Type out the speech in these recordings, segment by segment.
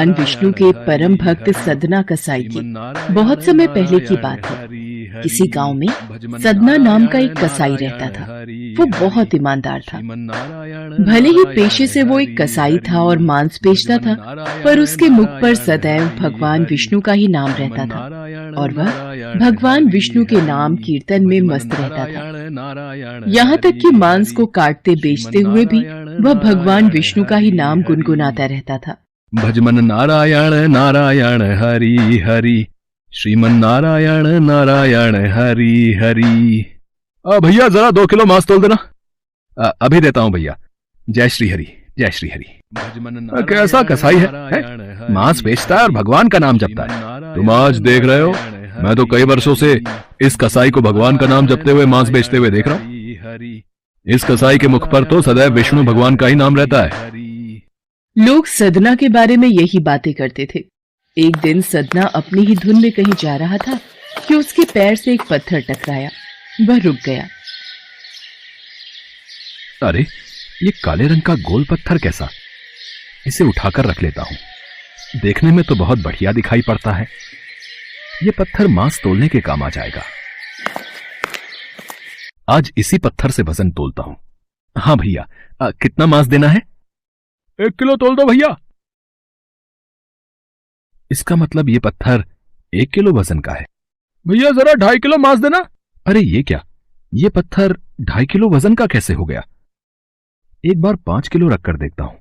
भगवान विष्णु के परम भक्त सदना कसाई की बहुत समय पहले की बात है। किसी गांव में सदना नाम का एक कसाई रहता था। वो बहुत ईमानदार था। भले ही पेशे से वो एक कसाई था और मांस बेचता था, पर उसके मुख पर सदैव भगवान विष्णु का ही नाम रहता था और वह भगवान विष्णु के नाम कीर्तन में मस्त रहता था। यहाँ तक कि मांस को काटते बेचते हुए भी वह भगवान विष्णु का ही नाम गुनगुनाता रहता था। भजमन नारायण नारायण हरि हरि, श्रीमन नारायण नारायण हरि हरि। भैया जरा 2 किलो मांस तोल देना। अभी देता हूँ भैया। जय श्री हरि, जय श्री हरि। कैसा कसाई है? मांस बेचता है और भगवान का नाम जपता है। तुम आज देख रहे हो, मैं तो कई वर्षों से इस कसाई को भगवान का नाम जपते हुए मांस बेचते हुए देख रहा हूँ। इस कसाई के मुख पर तो सदैव विष्णु भगवान का ही नाम रहता है। लोग सदना के बारे में यही बातें करते थे। एक दिन सदना अपनी ही धुन में कहीं जा रहा था कि उसके पैर से एक पत्थर टकराया। वह रुक गया। अरे, ये काले रंग का गोल पत्थर कैसा? इसे उठाकर रख लेता हूं। देखने में तो बहुत बढ़िया दिखाई पड़ता है। ये पत्थर मांस तोलने के काम आ जाएगा। आज इसी पत्थर से वजन तोलता हूं। हाँ भैया, कितना मांस देना है? 1 किलो तोल दो भैया। इसका मतलब ये पत्थर 1 किलो वजन का है। भैया जरा 2.5 किलो मांस देना। अरे ये क्या, ये पत्थर 2.5 किलो वजन का कैसे हो गया? एक बार 5 किलो रखकर देखता हूं।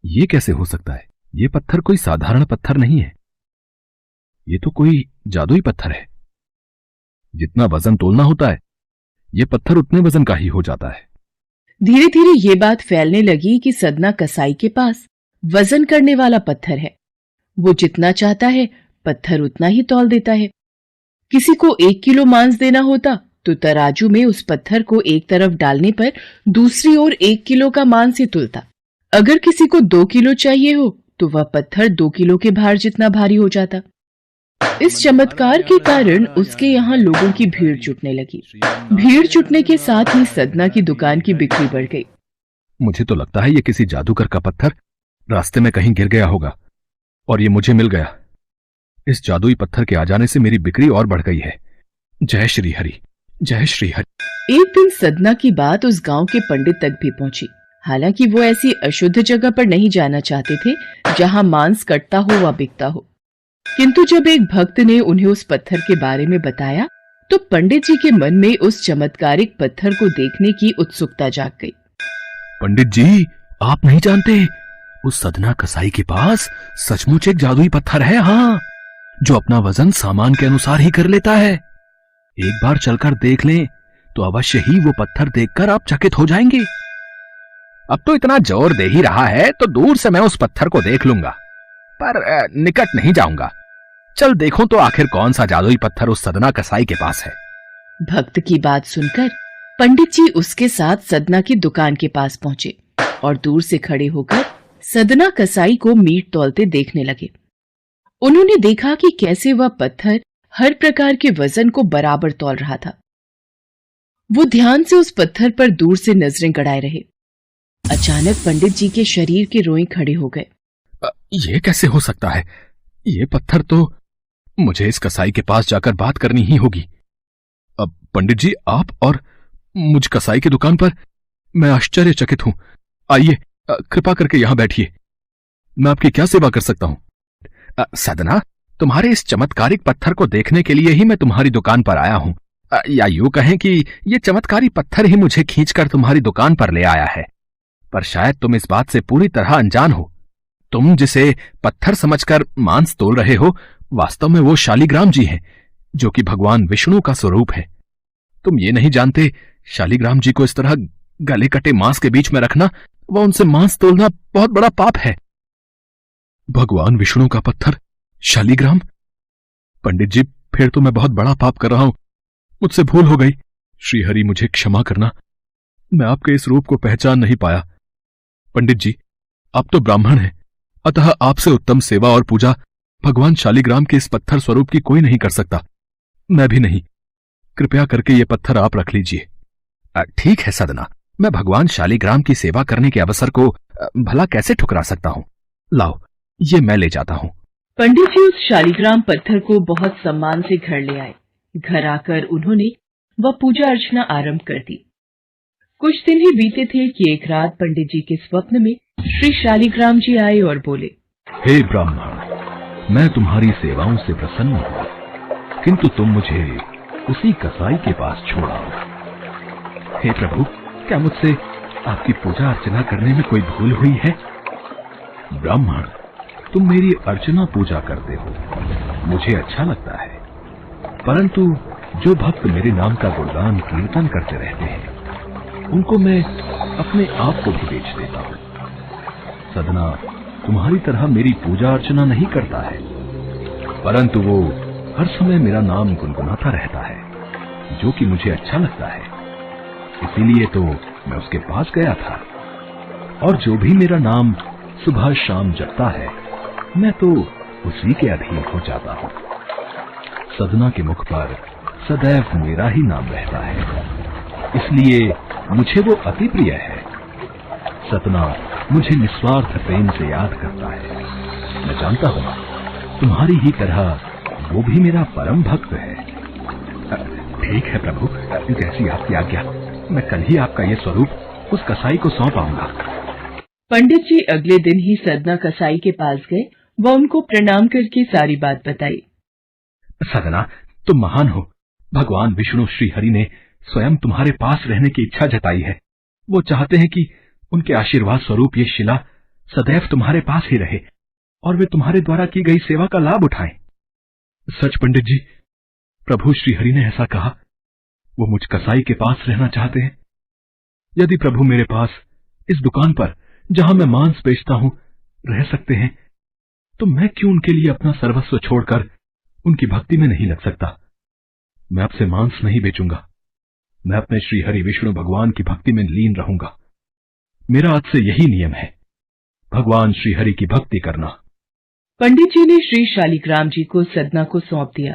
ये कैसे हो सकता है? ये पत्थर कोई साधारण पत्थर नहीं है। ये तो कोई जादुई पत्थर है। जितना वजन तोलना होता है, ये पत्थर उतने वजन का ही हो जाता है। धीरे धीरे ये बात फैलने लगी कि सदना कसाई के पास वजन करने वाला पत्थर है। वो जितना चाहता है पत्थर उतना ही तौल देता है। किसी को 1 किलो मांस देना होता तो तराजू में उस पत्थर को एक तरफ डालने पर दूसरी ओर 1 किलो का मांस ही तुलता। अगर किसी को 2 किलो चाहिए हो तो वह पत्थर 2 किलो के भार जितना भारी हो जाता। इस चमत्कार के कारण उसके यहाँ लोगों की भीड़ जुटने लगी। भीड़ जुटने के साथ ही सदना की दुकान की बिक्री बढ़ गई। मुझे तो लगता है ये किसी जादूगर का पत्थर रास्ते में कहीं गिर गया होगा और ये मुझे मिल गया। इस जादुई पत्थर के आ जाने से मेरी बिक्री और बढ़ गई है। जय श्री हरि, जय श्री हरि। एक दिन सदना की बात उस गांव के पंडित तक भी पहुंची। हालांकि वो ऐसी अशुद्ध जगह पर नहीं जाना चाहते थे जहां मांस कटता हो व बिकता हो, किंतु जब एक भक्त ने उन्हें उस पत्थर के बारे में बताया तो पंडित जी के मन में उस चमत्कारिक पत्थर को देखने की उत्सुकता जाग गई। पंडित जी, आप नहीं जानते, उस सदना कसाई के पास सचमुच एक जादुई पत्थर है। हाँ, जो अपना वजन सामान के अनुसार ही कर लेता है। एक बार चलकर देख लें तो अवश्य ही वो पत्थर देखकर आप चकित हो जाएंगे। अब तो इतना जोर दे ही रहा है तो दूर से मैं उस पत्थर को देख लूंगा, पर निकट नहीं जाऊंगा। चल देखूं तो आखिर कौन सा जादुई पत्थर उस सदना कसाई के पास है। भक्त की बात सुनकर पंडित जी उसके साथ सदना की दुकान के पास पहुंचे और दूर से खड़े होकर सदना कसाई को मीट तौलते देखने लगे। उन्होंने देखा कि कैसे वह पत्थर हर प्रकार के वजन को बराबर तौल रहा था। वो ध्यान से उस पत्थर पर दूर से नजरें गड़ाए रहे। अचानक पंडित जी के शरीर के रोएं खड़े हो गए। ये कैसे हो सकता है? ये पत्थर तो मुझे इस कसाई के पास जाकर बात करनी ही होगी। अब पंडित जी, आप और मुझ कसाई की दुकान पर मैं आश्चर्यचकित हूं। आइए, कृपा करके यहां बैठिए। मैं आपकी क्या सेवा कर सकता हूं? सदना, तुम्हारे इस चमत्कारिक पत्थर को देखने के लिए ही मैं तुम्हारी दुकान पर आया हूं। या यूं कहें कि ये चमत्कारी पत्थर ही मुझे खींचकर तुम्हारी दुकान पर ले आया है। पर शायद तुम इस बात से पूरी तरह अनजान हो। तुम जिसे पत्थर समझकर मांस तोल रहे हो, वास्तव में वो शालिग्राम जी हैं, जो कि भगवान विष्णु का स्वरूप है। तुम ये नहीं जानते, शालिग्राम जी को इस तरह गले कटे मांस के बीच में रखना व उनसे मांस तोलना बहुत बड़ा पाप है। भगवान विष्णु का पत्थर शालिग्राम? पंडित जी, फिर तो मैं बहुत बड़ा पाप कर रहा हूं। मुझसे भूल हो गई। श्रीहरि, मुझे क्षमा करना। मैं आपके इस रूप को पहचान नहीं पाया। पंडित जी, आप तो ब्राह्मण हैं, अतः आपसे उत्तम सेवा और पूजा भगवान शालिग्राम के इस पत्थर स्वरूप की कोई नहीं कर सकता। मैं भी नहीं। कृपया करके ये पत्थर आप रख लीजिए। ठीक है सदना, मैं भगवान शालिग्राम की सेवा करने के अवसर को भला कैसे ठुकरा सकता हूं। लाओ, ये मैं ले जाता हूँ। पंडित जी उस शालिग्राम पत्थर को बहुत सम्मान से घर ले आए। घर आकर उन्होंने वह पूजा अर्चना आरंभ कर दी। कुछ दिन ही बीते थे कि एक रात पंडित जी के स्वप्न में श्री शालिग्राम जी आए और बोले, हे ब्राह्मण, मैं तुम्हारी सेवाओं से प्रसन्न हूँ, किंतु तुम मुझे उसी कसाई के पास छोड़ाओ। हे प्रभु, क्या मुझसे आपकी पूजा अर्चना करने में कोई भूल हुई है? ब्राह्मण, तुम मेरी अर्चना पूजा करते हो, मुझे अच्छा लगता है, परंतु जो भक्त मेरे नाम का गुणगान कीर्तन करते रहते हैं, उनको मैं अपने आप को भी बेच देता हूँ। सदना तुम्हारी तरह मेरी पूजा अर्चना नहीं करता है, परंतु वो हर समय मेरा नाम गुनगुनाता रहता है, जो कि मुझे अच्छा लगता है। इसीलिए तो मैं उसके पास गया था, और जो भी मेरा नाम सुबह शाम जपता है, मैं तो उसी के अधीन हो जाता हूँ। सदना के मुख पर सदैव मेरा ही नाम रहता है, इसलिए मुझे वो अति प्रिय है। सतना मुझे निस्वार्थ प्रेम से याद करता है। मैं जानता हूँ तुम्हारी ही तरह वो भी मेरा परम भक्त है। ठीक है प्रभु, जैसी आपकी आज्ञा, मैं कल ही आपका ये स्वरूप उस कसाई को सौंप आऊंगा। पंडित जी अगले दिन ही सदना कसाई के पास गए। वह उनको प्रणाम करके सारी बात बताई। सदना, तुम महान हो। भगवान विष्णु श्री हरि ने स्वयं तुम्हारे पास रहने की इच्छा जताई है। वो चाहते हैं कि उनके आशीर्वाद स्वरूप ये शिला सदैव तुम्हारे पास ही रहे और वे तुम्हारे द्वारा की गई सेवा का लाभ उठाएं। सच पंडित जी, प्रभु श्री हरि ने ऐसा कहा। वो मुझ कसाई के पास रहना चाहते हैं। यदि प्रभु मेरे पास इस दुकान पर, जहां मैं मांस बेचता हूं, रह सकते हैं, तो मैं क्यों उनके लिए अपना सर्वस्व छोड़कर उनकी भक्ति में नहीं लग सकता? मैं अब से मांस नहीं बेचूंगा। मैं अपने श्री हरि विष्णु भगवान की भक्ति में लीन रहूंगा। मेरा आज से यही नियम है, भगवान श्री हरि की भक्ति करना। पंडित जी ने श्री शालिग्राम जी को सदना को सौंप दिया।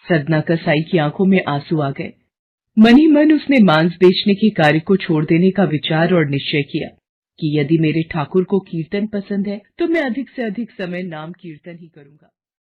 सदना कसाई की आंखों में आंसू आ गए। मन ही मन उसने मांस बेचने के कार्य को छोड़ देने का विचार और निश्चय किया कि यदि मेरे ठाकुर को कीर्तन पसंद है तो मैं अधिक से अधिक समय नाम कीर्तन ही करूंगा।